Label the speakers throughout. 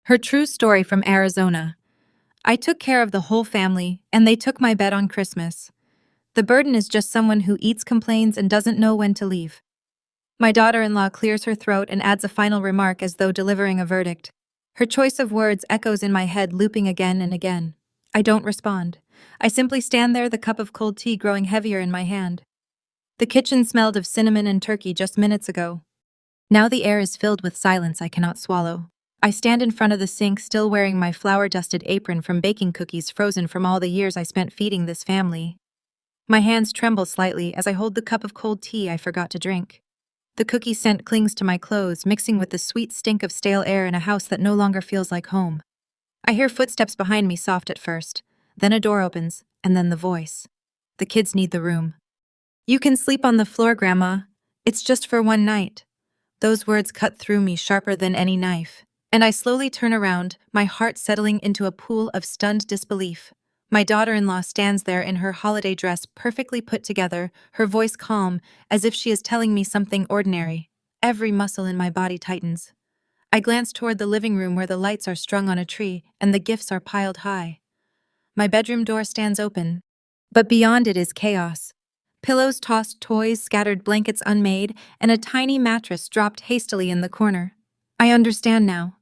Speaker 1: Her true story from Arizona. I took care of the whole family, and they took my bed on Christmas. The burden is just someone who eats, complains, and doesn't know when to leave. My daughter-in-law clears her throat and adds a final remark as though delivering a verdict. Her choice of words echoes in my head, looping again and again. I don't respond. I simply stand there, the cup of cold tea growing heavier in my hand. The kitchen smelled of cinnamon and turkey just minutes ago. Now the air is filled with silence I cannot swallow. I stand in front of the sink, still wearing my flour-dusted apron from baking cookies frozen from all the years I spent feeding this family. My hands tremble slightly as I hold the cup of cold tea I forgot to drink. The cookie scent clings to my clothes, mixing with the sweet stink of stale air in a house that no longer feels like home. I hear footsteps behind me, soft at first. Then a door opens, and then the voice. The kids need the room. You can sleep on the floor, Grandma. It's just for one night. Those words cut through me sharper than any knife. And I slowly turn around, my heart settling into a pool of stunned disbelief. My daughter-in-law stands there in her holiday dress, perfectly put together, her voice calm, as if she is telling me something ordinary. Every muscle in my body tightens. I glance toward the living room where the lights are strung on a tree and the gifts are piled high. My bedroom door stands open, but beyond it is chaos. Pillows tossed, toys scattered, blankets unmade, and a tiny mattress dropped hastily in the corner. I understand now.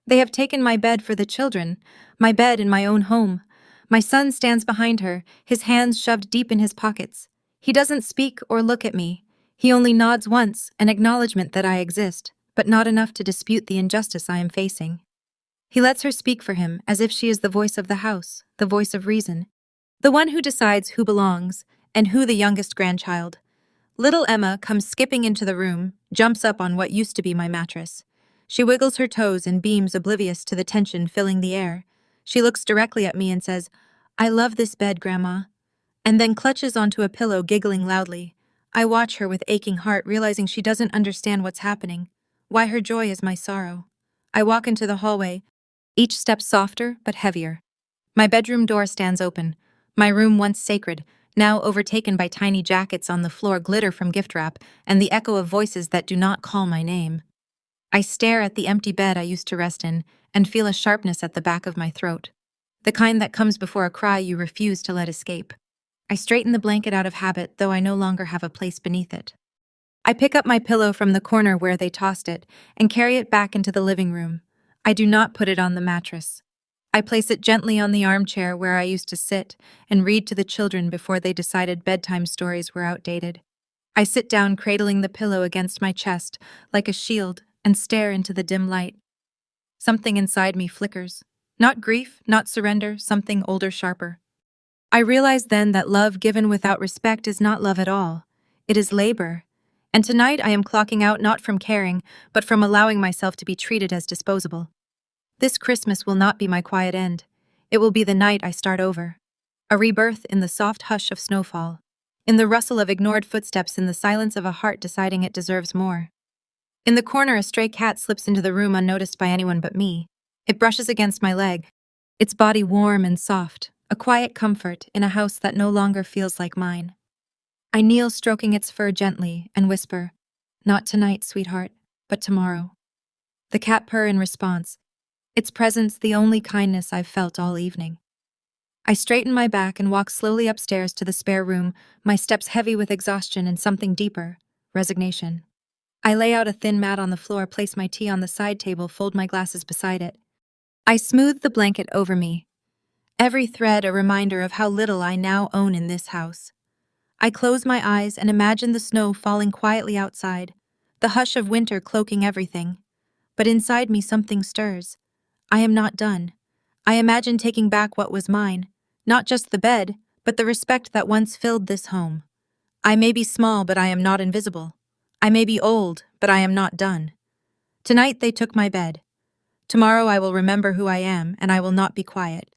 Speaker 1: They have taken my bed for the children, my bed in my own home. My son stands behind her, his hands shoved deep in his pockets. He doesn't speak or look at me. He only nods once, an acknowledgement that I exist, but not enough to dispute the injustice I am facing. He lets her speak for him, as if she is the voice of the house, the voice of reason, the one who decides who belongs, and who the youngest grandchild. Little Emma comes skipping into the room, jumps up on what used to be my mattress. She wiggles her toes and beams, oblivious to the tension filling the air. She looks directly at me and says, "I love this bed, Grandma," and then clutches onto a pillow, giggling loudly. I watch her with aching heart, realizing she doesn't understand what's happening, why her joy is my sorrow. I walk into the hallway, each step softer but heavier. My bedroom door stands open. My room, once sacred, now overtaken by tiny jackets on the floor, glitter from gift wrap, and the echo of voices that do not call my name. I stare at the empty bed I used to rest in and feel a sharpness at the back of my throat, the kind that comes before a cry you refuse to let escape. I straighten the blanket out of habit, though I no longer have a place beneath it. I pick up my pillow from the corner where they tossed it and carry it back into the living room. I do not put it on the mattress. I place it gently on the armchair where I used to sit and read to the children before they decided bedtime stories were outdated. I sit down, cradling the pillow against my chest like a shield, and stare into the dim light. Something inside me flickers. Not grief, not surrender, something older, sharper. I realize then that love given without respect is not love at all. It is labor. And tonight I am clocking out, not from caring, but from allowing myself to be treated as disposable. This Christmas will not be my quiet end. It will be the night I start over. A rebirth in the soft hush of snowfall, in the rustle of ignored footsteps, in the silence of a heart deciding it deserves more. In the corner, a stray cat slips into the room unnoticed by anyone but me. It brushes against my leg, its body warm and soft, a quiet comfort in a house that no longer feels like mine. I kneel, stroking its fur gently, and whisper, "Not tonight, sweetheart, but tomorrow." The cat purr in response, its presence the only kindness I've felt all evening. I straighten my back and walk slowly upstairs to the spare room, my steps heavy with exhaustion and something deeper, resignation. I lay out a thin mat on the floor, place my tea on the side table, fold my glasses beside it. I smooth the blanket over me, every thread a reminder of how little I now own in this house. I close my eyes and imagine the snow falling quietly outside, the hush of winter cloaking everything. But inside me something stirs. I am not done. I imagine taking back what was mine, not just the bed, but the respect that once filled this home. I may be small, but I am not invisible. I may be old, but I am not done. Tonight they took my bed. Tomorrow I will remember who I am, and I will not be quiet.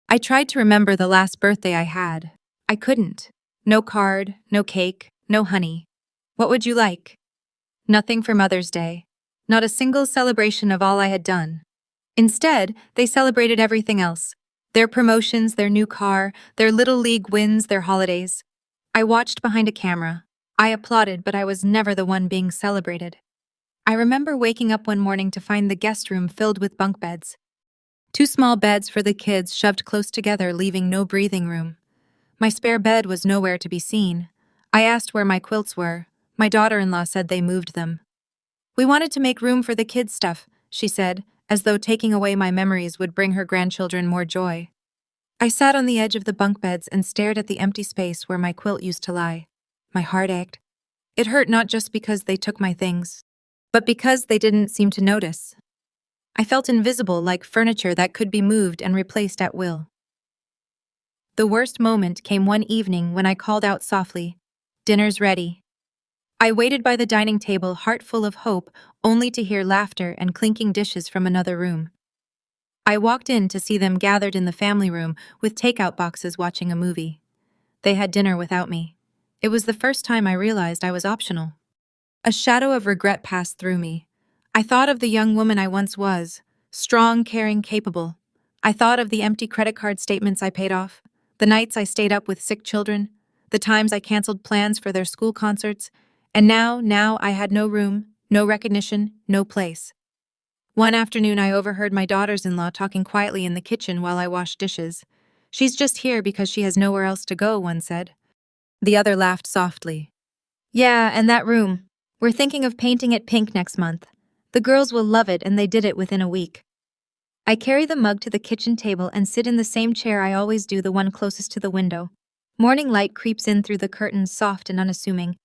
Speaker 1: I tried to remember the last birthday I had. I couldn't. No card, no cake, no honey. What would you like? Nothing for Mother's Day. Not a single celebration of all I had done. Instead, they celebrated everything else. Their promotions, their new car, their little league wins, their holidays. I watched behind a camera. I applauded, but I was never the one being celebrated. I remember waking up one morning to find the guest room filled with bunk beds. Two small beds for the kids shoved close together, leaving no breathing room. My spare bed was nowhere to be seen. I asked where my quilts were. My daughter-in-law said they moved them. "We wanted to make room for the kids' stuff," she said, as though taking away my memories would bring her grandchildren more joy. I sat on the edge of the bunk beds and stared at the empty space where my quilt used to lie. My heart ached. It hurt not just because they took my things, but because they didn't seem to notice. I felt invisible, like furniture that could be moved and replaced at will. The worst moment came one evening when I called out softly, "Dinner's ready." I waited by the dining table, heart full of hope, only to hear laughter and clinking dishes from another room. I walked in to see them gathered in the family room with takeout boxes watching a movie. They had dinner without me. It was the first time I realized I was optional. A shadow of regret passed through me. I thought of the young woman I once was, strong, caring, capable. I thought of the empty credit card statements I paid off, the nights I stayed up with sick children, the times I canceled plans for their school concerts, and now I had no room, no recognition, no place. One afternoon I overheard my daughters-in-law talking quietly in the kitchen while I washed dishes. "She's just here because she has nowhere else to go," one said. The other laughed softly. "Yeah, and that room. We're thinking of painting it pink next month. The girls will love it, and they did it within a week." I carry the mug to the kitchen table and sit in the same chair I always do, the one closest to the window. Morning light creeps in through the curtains, soft and unassuming.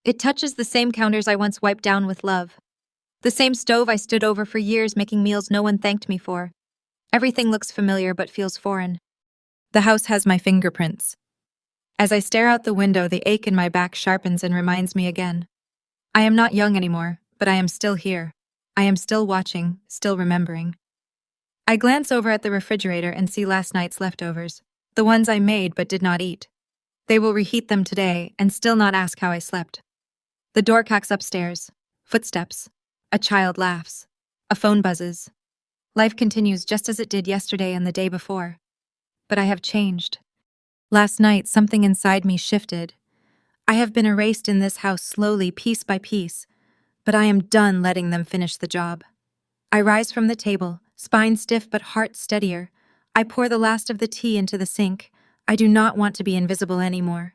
Speaker 1: It touches the same counters I once wiped down with love. The same stove I stood over for years, making meals no one thanked me for. Everything looks familiar but feels foreign. The house has my fingerprints. As I stare out the window, the ache in my back sharpens and reminds me again. I am not young anymore, but I am still here. I am still watching, still remembering. I glance over at the refrigerator and see last night's leftovers, the ones I made but did not eat. They will reheat them today and still not ask how I slept. The door cracks upstairs. Footsteps. A child laughs. A phone buzzes. Life continues just as it did yesterday and the day before. But I have changed. Last night, something inside me shifted. I have been erased in this house slowly, piece by piece, but I am done letting them finish the job. I rise from the table, spine stiff but heart steadier. I pour the last of the tea into the sink. I do not want to be invisible anymore.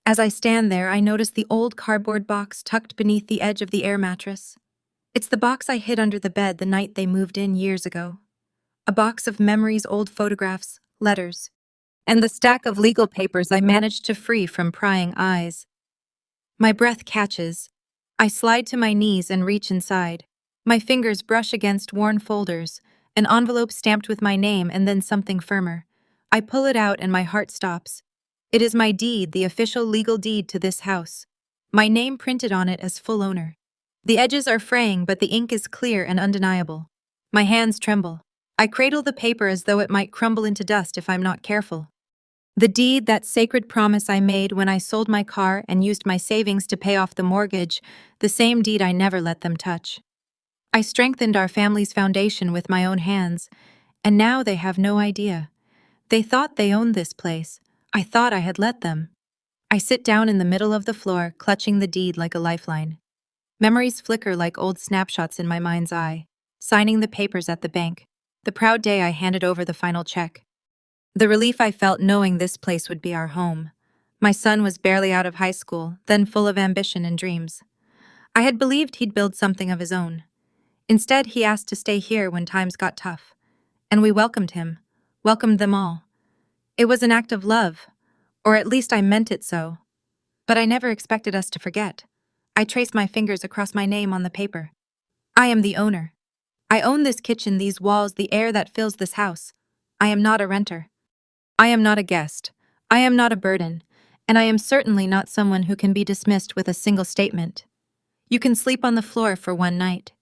Speaker 1: As I stand there, I notice the old cardboard box tucked beneath the edge of the air mattress. It's the box I hid under the bed the night they moved in years ago. A box of memories, old photographs, letters, and the stack of legal papers I managed to free from prying eyes. My breath catches. I slide to my knees and reach inside. My fingers brush against worn folders, an envelope stamped with my name and then something firmer. I pull it out and my heart stops. It is my deed, the official legal deed to this house. My name printed on it as full owner. The edges are fraying, but the ink is clear and undeniable. My hands tremble. I cradle the paper as though it might crumble into dust if I'm not careful. The deed, that sacred promise I made when I sold my car and used my savings to pay off the mortgage, the same deed I never let them touch. I strengthened our family's foundation with my own hands, and now they have no idea. They thought they owned this place. I thought I had let them. I sit down in the middle of the floor, clutching the deed like a lifeline. Memories flicker like old snapshots in my mind's eye. Signing the papers at the bank. The proud day I handed over the final check. The relief I felt knowing this place would be our home. My son was barely out of high school, then full of ambition and dreams. I had believed he'd build something of his own. Instead, he asked to stay here when times got tough. And we welcomed him. Welcomed them all. It was an act of love. Or at least I meant it so. But I never expected us to forget. I traced my fingers across my name on the paper. I am the owner. I own this kitchen, these walls, the air that fills this house. I am not a renter. I am not a guest. I am not a burden. And I am certainly not someone who can be dismissed with a single statement. You can sleep on the floor for one night.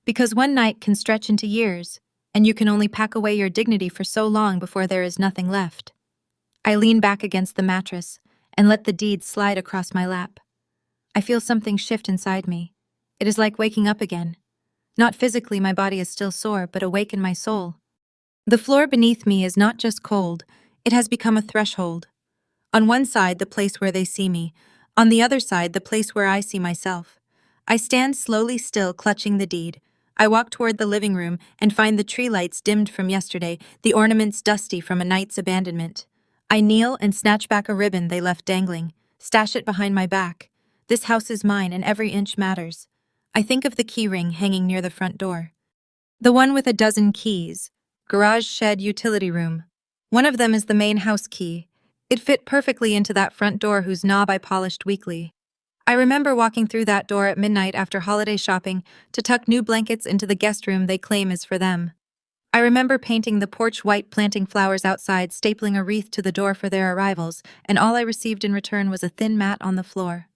Speaker 1: Because one night can stretch into years, and you can only pack away your dignity for so long before there is nothing left. I lean back against the mattress and let the deed slide across my lap. I feel something shift inside me. It is like waking up again. Not physically, my body is still sore, but awake in my soul. The floor beneath me is not just cold, it has become a threshold. On one side, the place where they see me. On the other side, the place where I see myself. I stand slowly still, clutching the deed. I walk toward the living room and find the tree lights dimmed from yesterday, the ornaments dusty from a night's abandonment. I kneel and snatch back a ribbon they left dangling, stash it behind my back. This house is mine and every inch matters. I think of the key ring hanging near the front door. The one with a dozen keys. Garage, shed, utility room. One of them is the main house key. It fit perfectly into that front door whose knob I polished weekly. I remember walking through that door at midnight after holiday shopping to tuck new blankets into the guest room they claim is for them. I remember painting the porch white, planting flowers outside, stapling a wreath to the door for their arrivals, and all I received in return was a thin mat on the floor.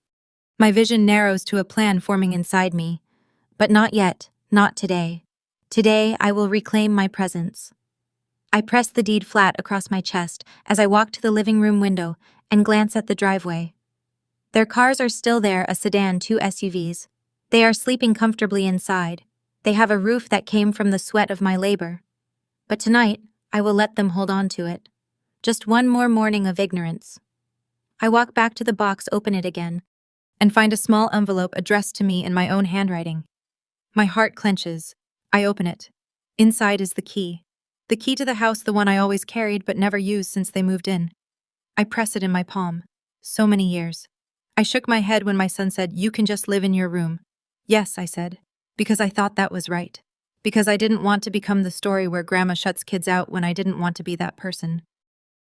Speaker 1: My vision narrows to a plan forming inside me. But not yet, not today. Today, I will reclaim my presence. I press the deed flat across my chest as I walk to the living room window and glance at the driveway. Their cars are still there, a sedan, 2 SUVs. They are sleeping comfortably inside. They have a roof that came from the sweat of my labor. But tonight, I will let them hold on to it. Just one more morning of ignorance. I walk back to the box, open it again, and find a small envelope addressed to me in my own handwriting. My heart clenches. I open it. Inside is the key. The key to the house, the one I always carried but never used since they moved in. I press it in my palm. So many years. I shook my head when my son said, "You can just live in your room." "Yes," I said, because I thought that was right. Because I didn't want to become the story where grandma shuts kids out when I didn't want to be that person.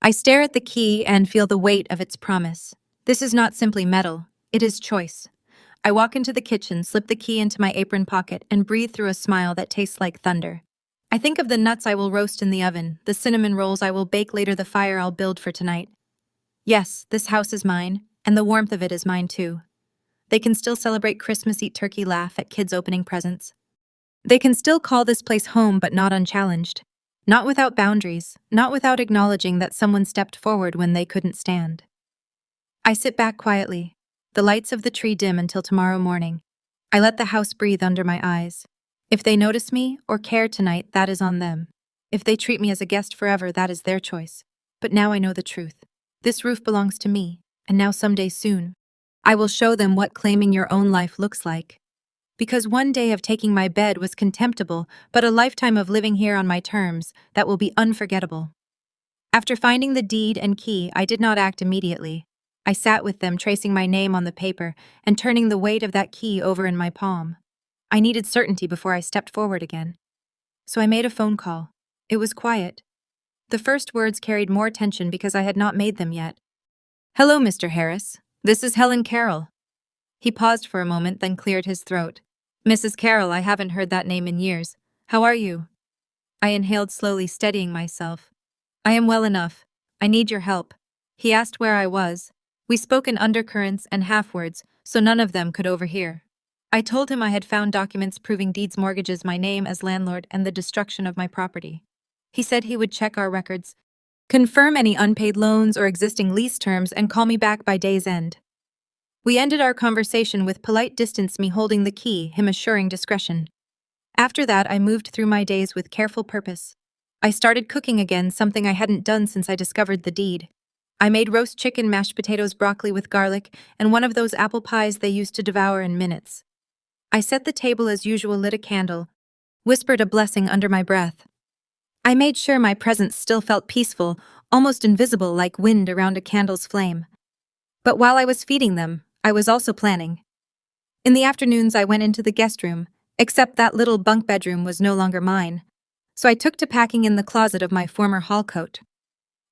Speaker 1: I stare at the key and feel the weight of its promise. This is not simply metal, it is choice. I walk into the kitchen, slip the key into my apron pocket, and breathe through a smile that tastes like thunder. I think of the nuts I will roast in the oven, the cinnamon rolls I will bake later, the fire I'll build for tonight. Yes, this house is mine, and the warmth of it is mine too. They can still celebrate Christmas, eat turkey, laugh at kids opening presents. They can still call this place home, but not unchallenged. Not without boundaries, not without acknowledging that someone stepped forward when they couldn't stand. I sit back quietly. The lights of the tree dim until tomorrow morning. I let the house breathe under my eyes. If they notice me or care tonight, that is on them. If they treat me as a guest forever, that is their choice. But now I know the truth. This roof belongs to me, and now someday soon, I will show them what claiming your own life looks like. Because one day of taking my bed was contemptible, but a lifetime of living here on my terms, that will be unforgettable. After finding the deed and key, I did not act immediately. I sat with them, tracing my name on the paper and turning the weight of that key over in my palm. I needed certainty before I stepped forward again. So I made a phone call. It was quiet. The first words carried more tension because I had not made them yet. "Hello, Mr. Harris. This is Helen Carroll." He paused for a moment, then cleared his throat. "Mrs. Carroll, I haven't heard that name in years. How are you?" I inhaled slowly, steadying myself. "I am well enough. I need your help." He asked where I was. We spoke in undercurrents and half-words, so none of them could overhear. I told him I had found documents proving deeds, mortgages, my name as landlord, and the destruction of my property. He said he would check our records, confirm any unpaid loans or existing lease terms, and call me back by day's end. We ended our conversation with polite distance, me holding the key, him assuring discretion. After that, I moved through my days with careful purpose. I started cooking again, something I hadn't done since I discovered the deed. I made roast chicken, mashed potatoes, broccoli with garlic, and one of those apple pies they used to devour in minutes. I set the table as usual, lit a candle, whispered a blessing under my breath. I made sure my presence still felt peaceful, almost invisible like wind around a candle's flame. But while I was feeding them, I was also planning. In the afternoons, I went into the guest room, except that little bunk bedroom was no longer mine. So I took to packing in the closet of my former hall coat.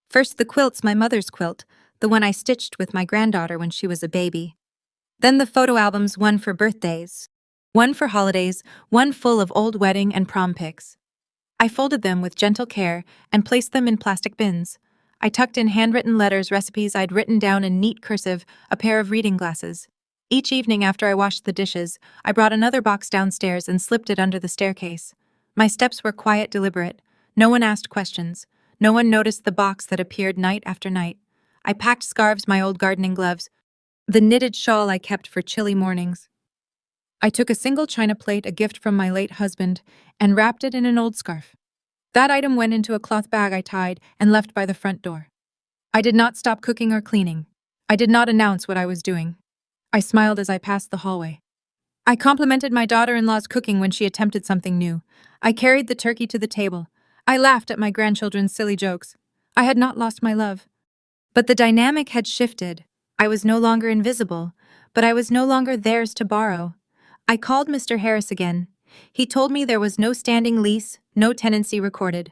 Speaker 1: First the quilts, my mother's quilt, the one I stitched with my granddaughter when she was a baby. Then the photo albums, one for birthdays, one for holidays, one full of old wedding and prom pics. I folded them with gentle care and placed them in plastic bins. I tucked in handwritten letters, recipes I'd written down in neat cursive, a pair of reading glasses. Each evening after I washed the dishes, I brought another box downstairs and slipped it under the staircase. My steps were quiet, deliberate. No one asked questions. No one noticed the box that appeared night after night. I packed scarves, my old gardening gloves, the knitted shawl I kept for chilly mornings. I took a single china plate, a gift from my late husband, and wrapped it in an old scarf. That item went into a cloth bag I tied and left by the front door. I did not stop cooking or cleaning. I did not announce what I was doing. I smiled as I passed the hallway. I complimented my daughter-in-law's cooking when she attempted something new. I carried the turkey to the table. I laughed at my grandchildren's silly jokes. I had not lost my love. But the dynamic had shifted. I was no longer invisible, but I was no longer theirs to borrow. I called Mr. Harris again. He told me there was no standing lease, no tenancy recorded.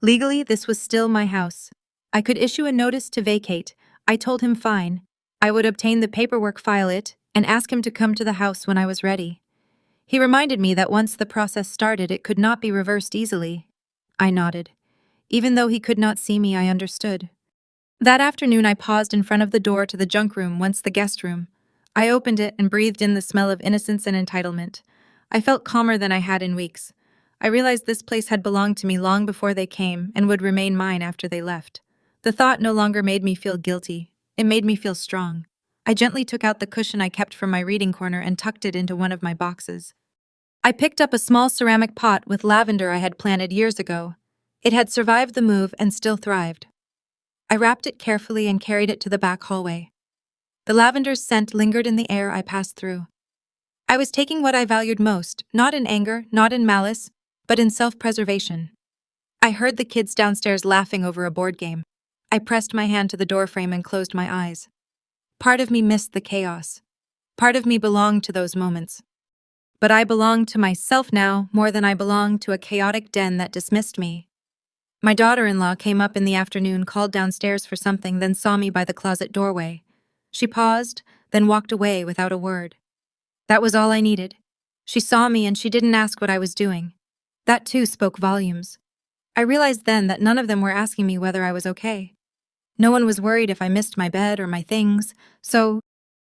Speaker 1: Legally, this was still my house. I could issue a notice to vacate. I told him fine. I would obtain the paperwork, file it, and ask him to come to the house when I was ready. He reminded me that once the process started, it could not be reversed easily. I nodded. Even though he could not see me, I understood. That afternoon, I paused in front of the door to the junk room, once the guest room. I opened it and breathed in the smell of innocence and entitlement. I felt calmer than I had in weeks. I realized this place had belonged to me long before they came and would remain mine after they left. The thought no longer made me feel guilty. It made me feel strong. I gently took out the cushion I kept from my reading corner and tucked it into one of my boxes. I picked up a small ceramic pot with lavender I had planted years ago. It had survived the move and still thrived. I wrapped it carefully and carried it to the back hallway. The lavender's scent lingered in the air I passed through. I was taking what I valued most, not in anger, not in malice, but in self-preservation. I heard the kids downstairs laughing over a board game. I pressed my hand to the doorframe and closed my eyes. Part of me missed the chaos. Part of me belonged to those moments. But I belonged to myself now more than I belonged to a chaotic den that dismissed me. My daughter-in-law came up in the afternoon, called downstairs for something, then saw me by the closet doorway. She paused, then walked away without a word. That was all I needed. She saw me and she didn't ask what I was doing. That too spoke volumes. I realized then that none of them were asking me whether I was okay. No one was worried if I missed my bed or my things, so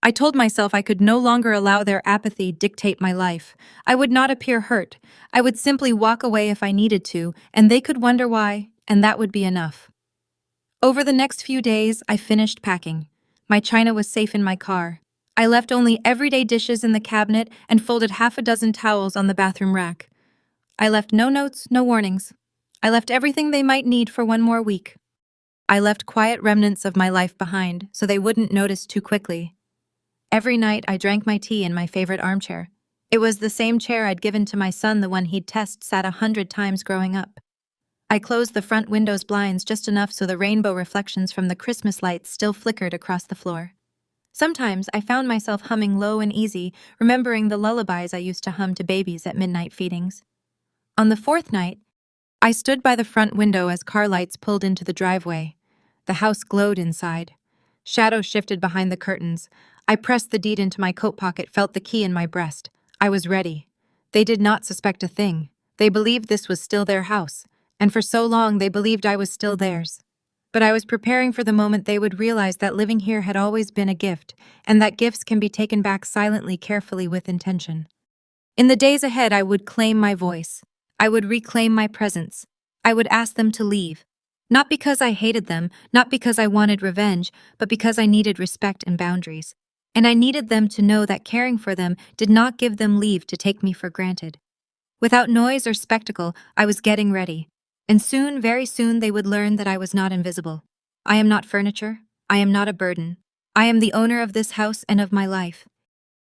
Speaker 1: I told myself I could no longer allow their apathy dictate my life. I would not appear hurt. I would simply walk away if I needed to, and they could wonder why, and that would be enough. Over the next few days, I finished packing. My china was safe in my car. I left only everyday dishes in the cabinet and folded half a dozen towels on the bathroom rack. I left no notes, no warnings. I left everything they might need for one more week. I left quiet remnants of my life behind so they wouldn't notice too quickly. Every night I drank my tea in my favorite armchair. It was the same chair I'd given to my son, the one he'd sat 100 times growing up. I closed the front window's blinds just enough so the rainbow reflections from the Christmas lights still flickered across the floor. Sometimes I found myself humming low and easy, remembering the lullabies I used to hum to babies at midnight feedings. On the fourth night, I stood by the front window as car lights pulled into the driveway. The house glowed inside. Shadows shifted behind the curtains. I pressed the deed into my coat pocket, felt the key in my breast. I was ready. They did not suspect a thing. They believed this was still their house, and for so long they believed I was still theirs. But I was preparing for the moment they would realize that living here had always been a gift, and that gifts can be taken back silently, carefully, with intention. In the days ahead, I would claim my voice. I would reclaim my presence. I would ask them to leave. Not because I hated them, not because I wanted revenge, but because I needed respect and boundaries. And I needed them to know that caring for them did not give them leave to take me for granted. Without noise or spectacle, I was getting ready. And soon, very soon, they would learn that I was not invisible. I am not furniture. I am not a burden. I am the owner of this house and of my life.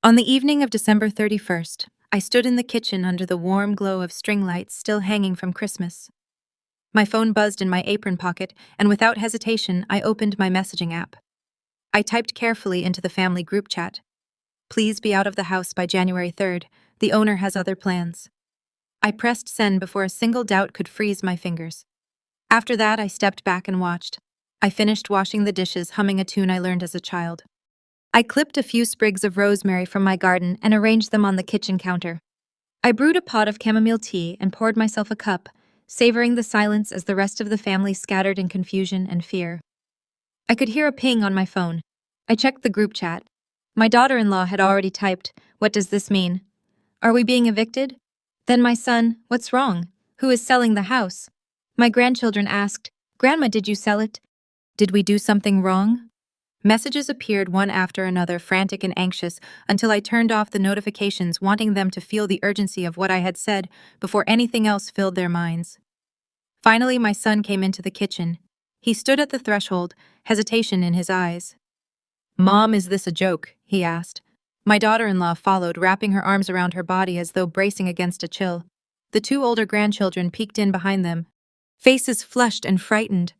Speaker 1: On the evening of December 31st, I stood in the kitchen under the warm glow of string lights still hanging from Christmas. My phone buzzed in my apron pocket, and without hesitation, I opened my messaging app. I typed carefully into the family group chat. Please be out of the house by January 3rd. The owner has other plans. I pressed send before a single doubt could freeze my fingers. After that, I stepped back and watched. I finished washing the dishes, humming a tune I learned as a child. I clipped a few sprigs of rosemary from my garden and arranged them on the kitchen counter. I brewed a pot of chamomile tea and poured myself a cup, savoring the silence as the rest of the family scattered in confusion and fear. I could hear a ping on my phone. I checked the group chat. My daughter-in-law had already typed, "What does this mean? Are we being evicted?" Then my son, "What's wrong? Who is selling the house?" My grandchildren asked, "Grandma, did you sell it? Did we do something wrong?" Messages appeared one after another, frantic and anxious, until I turned off the notifications, wanting them to feel the urgency of what I had said before anything else filled their minds. Finally, my son came into the kitchen. He stood at the threshold, hesitation in his eyes. "Mom, is this a joke?" he asked. My daughter-in-law followed, wrapping her arms around her body as though bracing against a chill. The two older grandchildren peeked in behind them, faces flushed and frightened.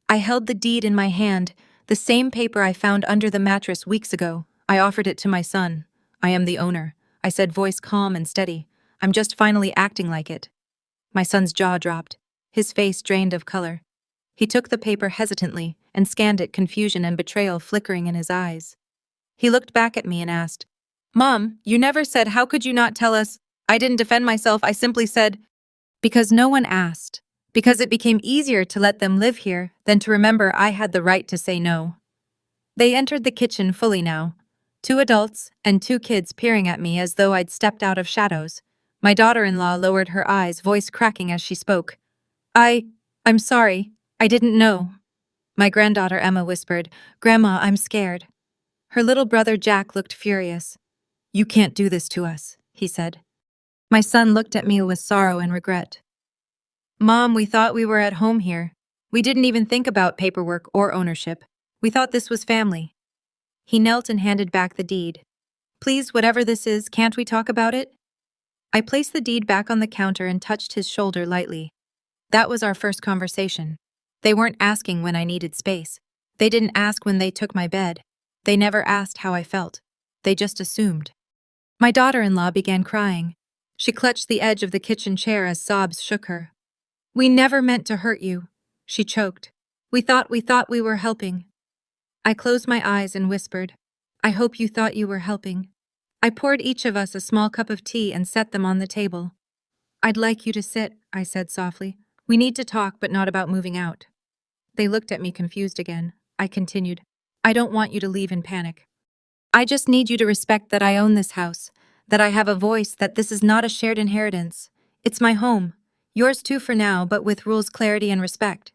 Speaker 1: I held the deed in my hand, the same paper I found under the mattress weeks ago. I offered it to my son. I am the owner, I said, voice calm and steady. I'm just finally acting like it. My son's jaw dropped, his face drained of color. He took the paper hesitantly and scanned it, confusion and betrayal flickering in his eyes. He looked back at me and asked, "Mom, you never said, how could you not tell us?" I didn't defend myself, I simply said, "Because no one asked. Because it became easier to let them live here than to remember I had the right to say no." They entered the kitchen fully now. 2 adults and 2 kids peering at me as though I'd stepped out of shadows. My daughter-in-law lowered her eyes, voice cracking as she spoke. I'm sorry. I didn't know." My granddaughter Emma whispered, "Grandma, I'm scared." Her little brother Jack looked furious. "You can't do this to us," he said. My son looked at me with sorrow and regret. "Mom, we thought we were at home here. We didn't even think about paperwork or ownership. We thought this was family." He knelt and handed back the deed. "Please, whatever this is, can't we talk about it?" I placed the deed back on the counter and touched his shoulder lightly. That was our first conversation. They weren't asking when I needed space. They didn't ask when they took my bed. They never asked how I felt. They just assumed. My daughter-in-law began crying. She clutched the edge of the kitchen chair as sobs shook her. "We never meant to hurt you," she choked. We thought we were helping." I closed my eyes and whispered, "I hope you thought you were helping." I poured each of us a small cup of tea and set them on the table. "I'd like you to sit," I said softly. "We need to talk, but not about moving out." They looked at me confused again. I continued, "I don't want you to leave in panic. I just need you to respect that I own this house, that I have a voice, that this is not a shared inheritance. It's my home. Yours too for now, but with rules, clarity, and respect."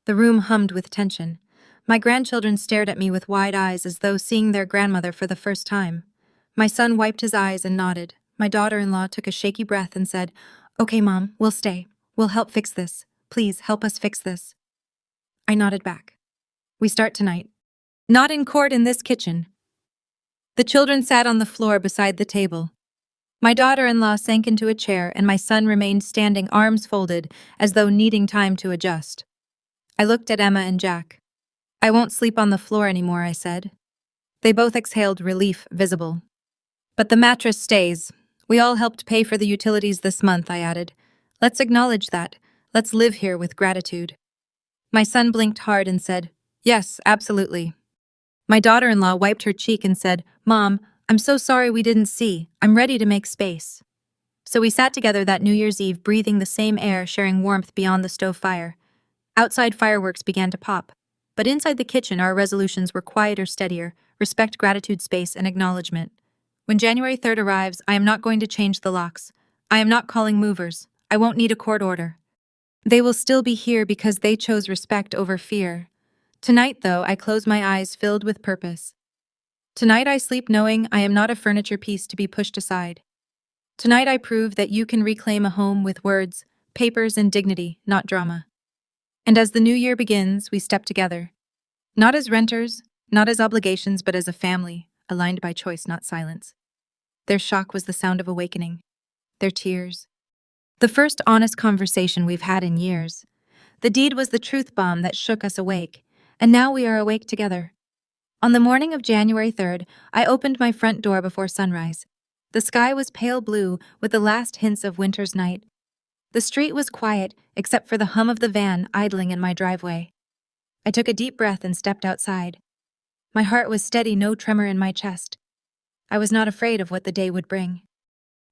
Speaker 1: The room hummed with tension. My grandchildren stared at me with wide eyes as though seeing their grandmother for the first time. My son wiped his eyes and nodded. My daughter-in-law took a shaky breath and said, "Okay, Mom, we'll stay. We'll help fix this. Please, help us fix this." I nodded back. "We start tonight. Not in court, in this kitchen." The children sat on the floor beside the table. My daughter-in-law sank into a chair and my son remained standing, arms folded, as though needing time to adjust. I looked at Emma and Jack. "I won't sleep on the floor anymore," I said. They both exhaled, relief visible. "But the mattress stays. We all helped pay for the utilities this month," I added. "Let's acknowledge that. Let's live here with gratitude." My son blinked hard and said, "Yes, absolutely." My daughter-in-law wiped her cheek and said, "Mom, I'm so sorry we didn't see. I'm ready to make space." So we sat together that New Year's Eve, breathing the same air, sharing warmth beyond the stove fire. Outside, fireworks began to pop. But inside the kitchen, our resolutions were quieter, steadier: respect, gratitude, space, and acknowledgement. When January 3rd arrives, I am not going to change the locks. I am not calling movers. I won't need a court order. They will still be here because they chose respect over fear. Tonight, though, I close my eyes filled with purpose. Tonight I sleep knowing I am not a furniture piece to be pushed aside. Tonight I prove that you can reclaim a home with words, papers, and dignity, not drama. And as the new year begins, we step together. Not as renters, not as obligations, but as a family, aligned by choice, not silence. Their shock was the sound of awakening. Their tears. The first honest conversation we've had in years. The deed was the truth bomb that shook us awake, and now we are awake together. On the morning of January 3rd, I opened my front door before sunrise. The sky was pale blue with the last hints of winter's night. The street was quiet except for the hum of the van idling in my driveway. I took a deep breath and stepped outside. My heart was steady, no tremor in my chest. I was not afraid of what the day would bring.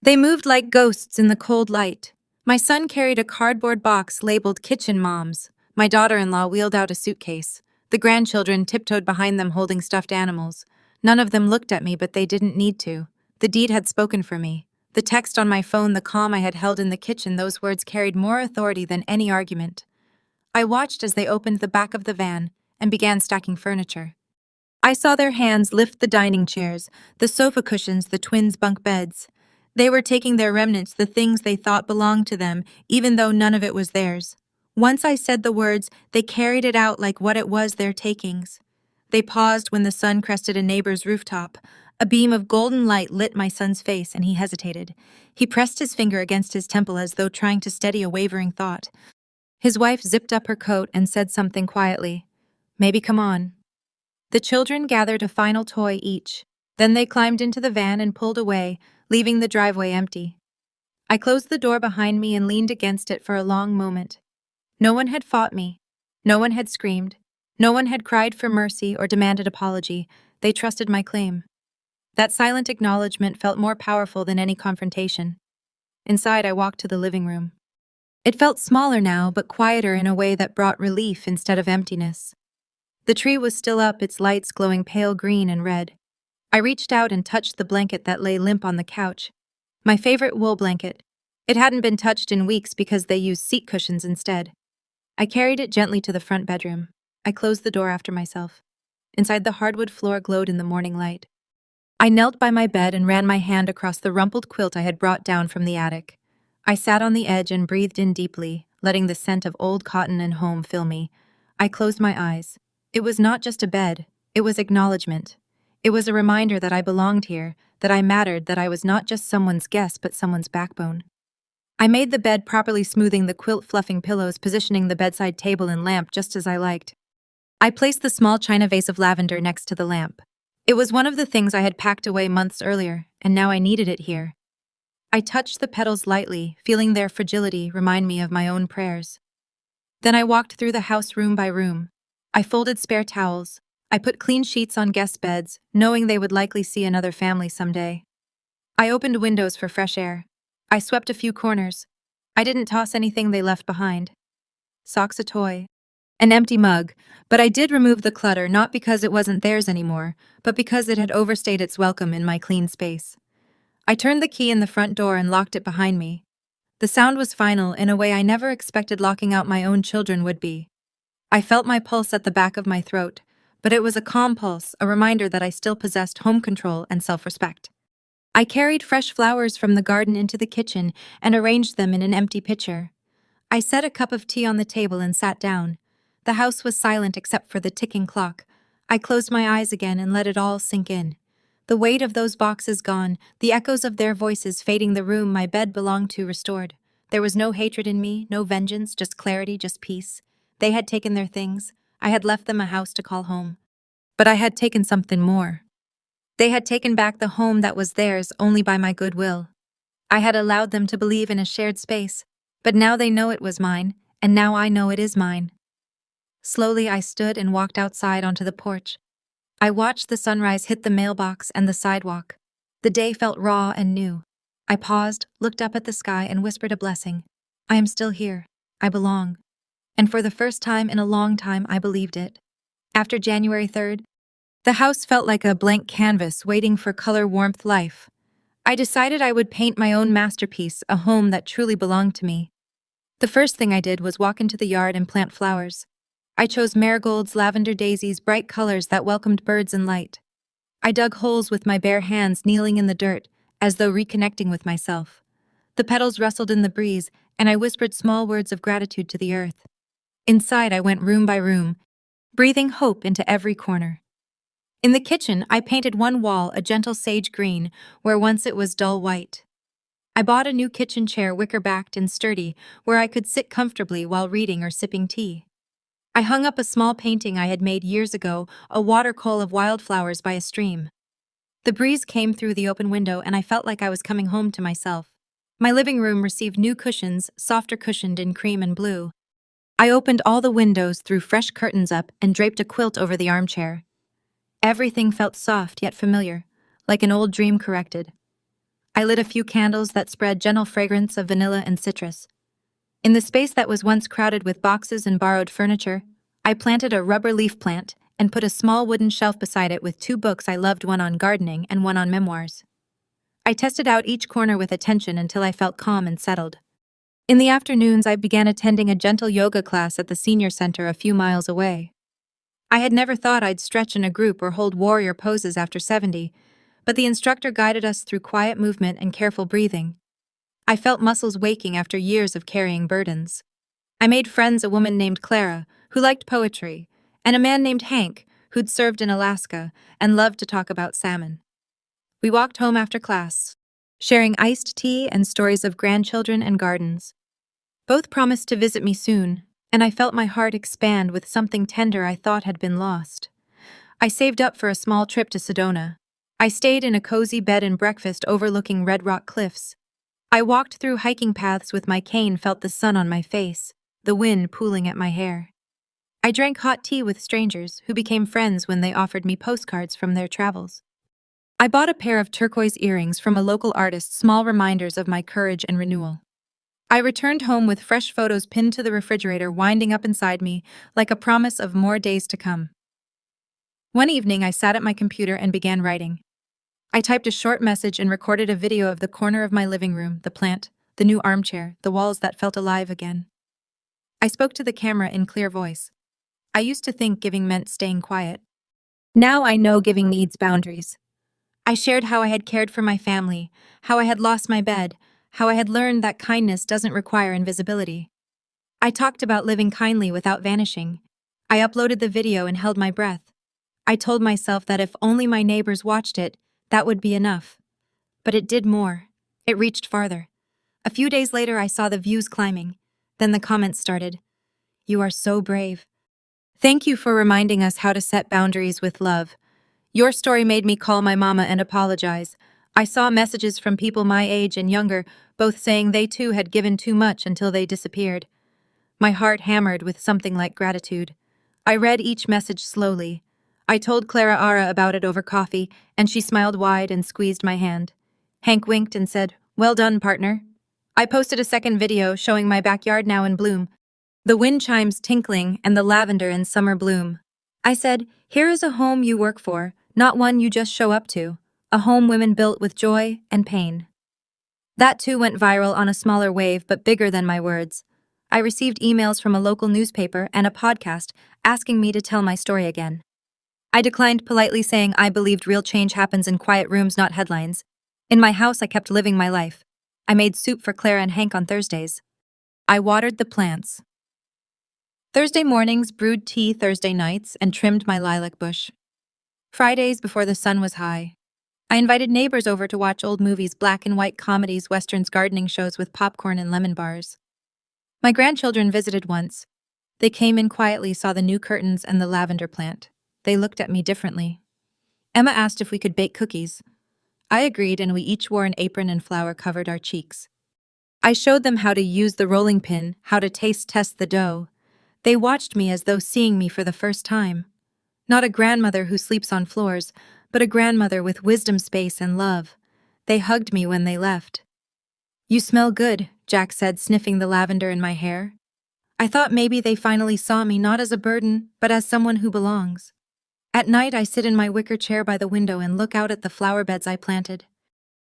Speaker 1: They moved like ghosts in the cold light. My son carried a cardboard box labeled Kitchen Moms. My daughter-in-law wheeled out a suitcase. The grandchildren tiptoed behind them holding stuffed animals. None of them looked at me, but they didn't need to. The deed had spoken for me. The text on my phone, the calm I had held in the kitchen, those words carried more authority than any argument. I watched as they opened the back of the van and began stacking furniture. I saw their hands lift the dining chairs, the sofa cushions, the twins' bunk beds. They were taking their remnants, the things they thought belonged to them, even though none of it was theirs. Once I said the words, they carried it out like what it was, their takings. They paused when the sun crested a neighbor's rooftop. A beam of golden light lit my son's face, and he hesitated. He pressed his finger against his temple as though trying to steady a wavering thought. His wife zipped up her coat and said something quietly. Maybe come on. The children gathered a final toy each. Then they climbed into the van and pulled away, leaving the driveway empty. I closed the door behind me and leaned against it for a long moment. No one had fought me. No one had screamed. No one had cried for mercy or demanded apology. They trusted my claim. That silent acknowledgement felt more powerful than any confrontation. Inside, I walked to the living room. It felt smaller now, but quieter in a way that brought relief instead of emptiness. The tree was still up, its lights glowing pale green and red. I reached out and touched the blanket that lay limp on the couch. My favorite wool blanket. It hadn't been touched in weeks because they used seat cushions instead. I carried it gently to the front bedroom. I closed the door after myself. Inside, the hardwood floor glowed in the morning light. I knelt by my bed and ran my hand across the rumpled quilt I had brought down from the attic. I sat on the edge and breathed in deeply, letting the scent of old cotton and home fill me. I closed my eyes. It was not just a bed, it was acknowledgement. It was a reminder that I belonged here, that I mattered, that I was not just someone's guest but someone's backbone. I made the bed, properly smoothing the quilt-fluffing pillows, positioning the bedside table and lamp just as I liked. I placed the small china vase of lavender next to the lamp. It was one of the things I had packed away months earlier, and now I needed it here. I touched the petals lightly, feeling their fragility remind me of my own prayers. Then I walked through the house room by room. I folded spare towels. I put clean sheets on guest beds, knowing they would likely see another family someday. I opened windows for fresh air. I swept a few corners. I didn't toss anything they left behind. Socks a toy. An empty mug, but I did remove the clutter, not because it wasn't theirs anymore, but because it had overstayed its welcome in my clean space. I turned the key in the front door and locked it behind me. The sound was final in a way I never expected locking out my own children would be. I felt my pulse at the back of my throat, but it was a calm pulse, a reminder that I still possessed home control and self-respect. I carried fresh flowers from the garden into the kitchen and arranged them in an empty pitcher. I set a cup of tea on the table and sat down. The house was silent except for the ticking clock. I closed my eyes again and let it all sink in. The weight of those boxes gone, the echoes of their voices fading, the room my bed belonged to restored. There was no hatred in me, no vengeance, just clarity, just peace. They had taken their things. I had left them a house to call home. But I had taken something more. They had taken back the home that was theirs only by my goodwill. I had allowed them to believe in a shared space, but now they know it was mine, and now I know it is mine. Slowly I stood and walked outside onto the porch. I watched the sunrise hit the mailbox and the sidewalk. The day felt raw and new. I paused, looked up at the sky, and whispered a blessing. I am still here. I belong. And for the first time in a long time, I believed it. After January 3rd, the house felt like a blank canvas waiting for color, warmth, life. I decided I would paint my own masterpiece, a home that truly belonged to me. The first thing I did was walk into the yard and plant flowers. I chose marigolds, lavender daisies, bright colors that welcomed birds and light. I dug holes with my bare hands, kneeling in the dirt, as though reconnecting with myself. The petals rustled in the breeze, and I whispered small words of gratitude to the earth. Inside, I went room by room, breathing hope into every corner. In the kitchen, I painted one wall a gentle sage green, where once it was dull white. I bought a new kitchen chair, wicker-backed and sturdy, where I could sit comfortably while reading or sipping tea. I hung up a small painting I had made years ago, a watercolor of wildflowers by a stream. The breeze came through the open window, and I felt like I was coming home to myself. My living room received new cushions, softer cushioned in cream and blue. I opened all the windows, threw fresh curtains up, and draped a quilt over the armchair. Everything felt soft yet familiar, like an old dream corrected. I lit a few candles that spread gentle fragrance of vanilla and citrus. In the space that was once crowded with boxes and borrowed furniture, I planted a rubber leaf plant and put a small wooden shelf beside it with 2 books I loved, one on gardening and one on memoirs. I tested out each corner with attention until I felt calm and settled. In the afternoons, I began attending a gentle yoga class at the senior center a few miles away. I had never thought I'd stretch in a group or hold warrior poses after 70, but the instructor guided us through quiet movement and careful breathing. I felt muscles waking after years of carrying burdens. I made friends, a woman named Clara, who liked poetry, and a man named Hank, who'd served in Alaska and loved to talk about salmon. We walked home after class, sharing iced tea and stories of grandchildren and gardens. Both promised to visit me soon, and I felt my heart expand with something tender I thought had been lost. I saved up for a small trip to Sedona. I stayed in a cozy bed and breakfast overlooking Red Rock Cliffs. I walked through hiking paths with my cane, felt the sun on my face, the wind pooling at my hair. I drank hot tea with strangers who became friends when they offered me postcards from their travels. I bought a pair of turquoise earrings from a local artist, small reminders of my courage and renewal. I returned home with fresh photos pinned to the refrigerator, winding up inside me like a promise of more days to come. One evening, I sat at my computer and began writing. I typed a short message and recorded a video of the corner of my living room, the plant, the new armchair, the walls that felt alive again. I spoke to the camera in clear voice. I used to think giving meant staying quiet. Now I know giving needs boundaries. I shared how I had cared for my family, how I had lost my bed, how I had learned that kindness doesn't require invisibility. I talked about living kindly without vanishing. I uploaded the video and held my breath. I told myself that if only my neighbors watched it, that would be enough. But it did more. It reached farther. A few days later, I saw the views climbing. Then the comments started. "You are so brave. Thank you for reminding us how to set boundaries with love. Your story made me call my mama and apologize." I saw messages from people my age and younger, both saying they too had given too much until they disappeared. My heart hammered with something like gratitude. I read each message slowly. I told Clara Ara about it over coffee, and she smiled wide and squeezed my hand. Hank winked and said, "Well done, partner." I posted a second video showing my backyard now in bloom, the wind chimes tinkling and the lavender in summer bloom. I said, "Here is a home you work for, not one you just show up to. A home women built with joy and pain." That too went viral on a smaller wave, but bigger than my words. I received emails from a local newspaper and a podcast asking me to tell my story again. I declined politely, saying I believed real change happens in quiet rooms, not headlines. In my house, I kept living my life. I made soup for Clara and Hank on Thursdays. I watered the plants. Thursday mornings, brewed tea Thursday nights, and trimmed my lilac bush. Fridays, before the sun was high, I invited neighbors over to watch old movies, black and white comedies, westerns, gardening shows with popcorn and lemon bars. My grandchildren visited once. They came in quietly, saw the new curtains and the lavender plant. They looked at me differently. Emma asked if we could bake cookies. I agreed, and we each wore an apron and flour covered our cheeks. I showed them how to use the rolling pin, how to taste test the dough. They watched me as though seeing me for the first time. Not a grandmother who sleeps on floors, but a grandmother with wisdom, space, and love. They hugged me when they left. "You smell good," Jack said, sniffing the lavender in my hair. I thought maybe they finally saw me not as a burden, but as someone who belongs. At night, I sit in my wicker chair by the window and look out at the flower beds I planted.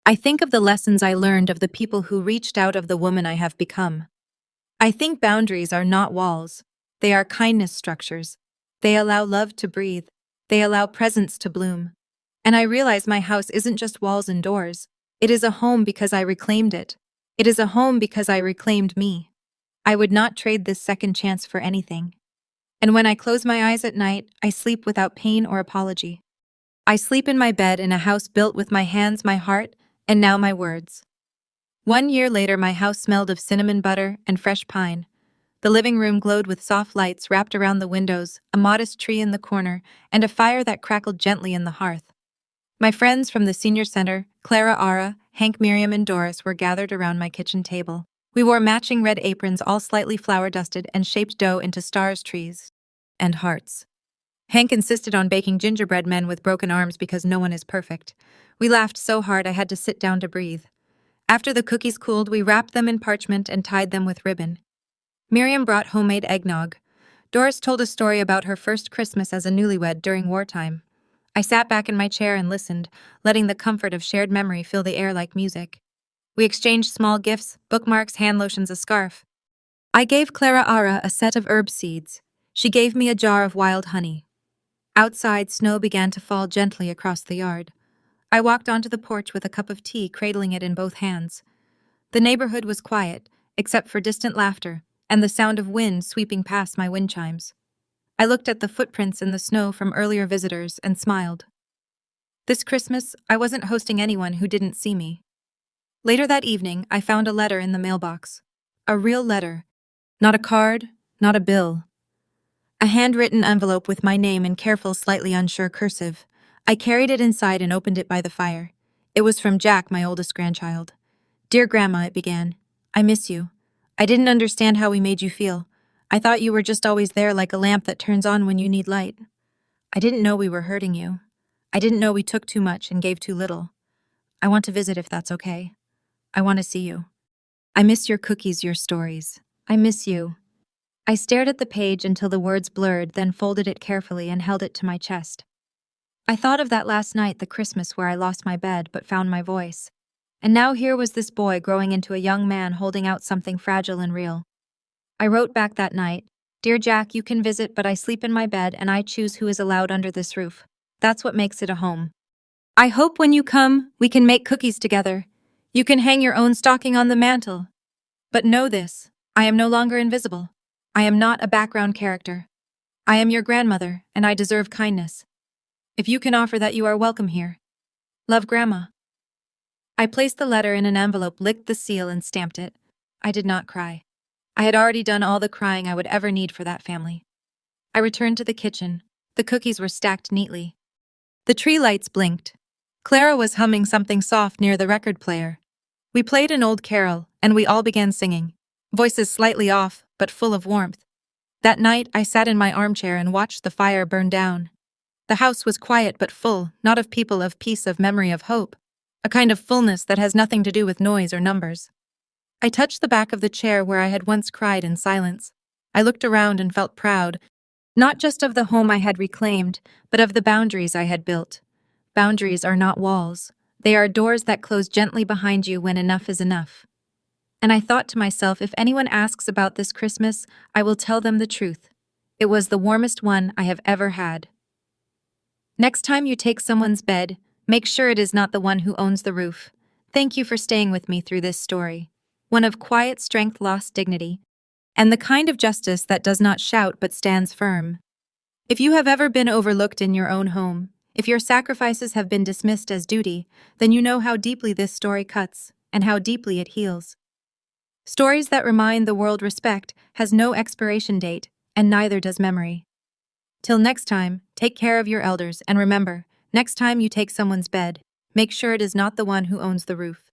Speaker 1: I think of the lessons I learned, of the people who reached out, of the woman I have become. I think boundaries are not walls. They are kindness structures. They allow love to breathe. They allow presence to bloom. And I realize my house isn't just walls and doors. It is a home because I reclaimed it. It is a home because I reclaimed me. I would not trade this second chance for anything. And when I close my eyes at night, I sleep without pain or apology. I sleep in my bed in a house built with my hands, my heart, and now my words. 1 year later, my house smelled of cinnamon butter and fresh pine. The living room glowed with soft lights wrapped around the windows, a modest tree in the corner, and a fire that crackled gently in the hearth. My friends from the senior center, Clara Ara, Hank, Miriam, and Doris, were gathered around my kitchen table. We wore matching red aprons, all slightly flour-dusted, and shaped dough into stars, trees, and hearts. Hank insisted on baking gingerbread men with broken arms because no one is perfect. We laughed so hard I had to sit down to breathe. After the cookies cooled, we wrapped them in parchment and tied them with ribbon. Miriam brought homemade eggnog. Doris told a story about her first Christmas as a newlywed during wartime. I sat back in my chair and listened, letting the comfort of shared memory fill the air like music. We exchanged small gifts, bookmarks, hand lotions, a scarf. I gave Clara Ara a set of herb seeds. She gave me a jar of wild honey. Outside, snow began to fall gently across the yard. I walked onto the porch with a cup of tea, cradling it in both hands. The neighborhood was quiet, except for distant laughter and the sound of wind sweeping past my wind chimes. I looked at the footprints in the snow from earlier visitors and smiled. This Christmas, I wasn't hosting anyone who didn't see me. Later that evening, I found a letter in the mailbox. A real letter. Not a card, not a bill. A handwritten envelope with my name in careful, slightly unsure cursive. I carried it inside and opened it by the fire. It was from Jack, my oldest grandchild. Dear Grandma, it began. I miss you. I didn't understand how we made you feel. I thought you were just always there like a lamp that turns on when you need light. I didn't know we were hurting you. I didn't know we took too much and gave too little. I want to visit if that's okay. I want to see you. I miss your cookies, your stories. I miss you. I stared at the page until the words blurred, then folded it carefully and held it to my chest. I thought of that last night, the Christmas where I lost my bed but found my voice. And now here was this boy growing into a young man holding out something fragile and real. I wrote back that night, Dear Jack, you can visit, but I sleep in my bed and I choose who is allowed under this roof. That's what makes it a home. I hope when you come, we can make cookies together. You can hang your own stocking on the mantle. But know this, I am no longer invisible. I am not a background character. I am your grandmother, and I deserve kindness. If you can offer that, you are welcome here. Love, Grandma. I placed the letter in an envelope, licked the seal, and stamped it. I did not cry. I had already done all the crying I would ever need for that family. I returned to the kitchen. The cookies were stacked neatly. The tree lights blinked. Clara was humming something soft near the record player. We played an old carol, and we all began singing, voices slightly off, but full of warmth. That night, I sat in my armchair and watched the fire burn down. The house was quiet but full, not of people, of peace, of memory, of hope. A kind of fullness that has nothing to do with noise or numbers. I touched the back of the chair where I had once cried in silence. I looked around and felt proud, not just of the home I had reclaimed, but of the boundaries I had built. Boundaries are not walls. They are doors that close gently behind you when enough is enough. And I thought to myself, if anyone asks about this Christmas, I will tell them the truth. It was the warmest one I have ever had. Next time you take someone's bed, make sure it is not the one who owns the roof. Thank you for staying with me through this story. One of quiet strength, lost dignity, and the kind of justice that does not shout but stands firm. If you have ever been overlooked in your own home, if your sacrifices have been dismissed as duty, then you know how deeply this story cuts, and how deeply it heals. Stories that remind the world respect has no expiration date, and neither does memory. Till next time, take care of your elders, and remember, next time you take someone's bed, make sure it is not the one who owns the roof.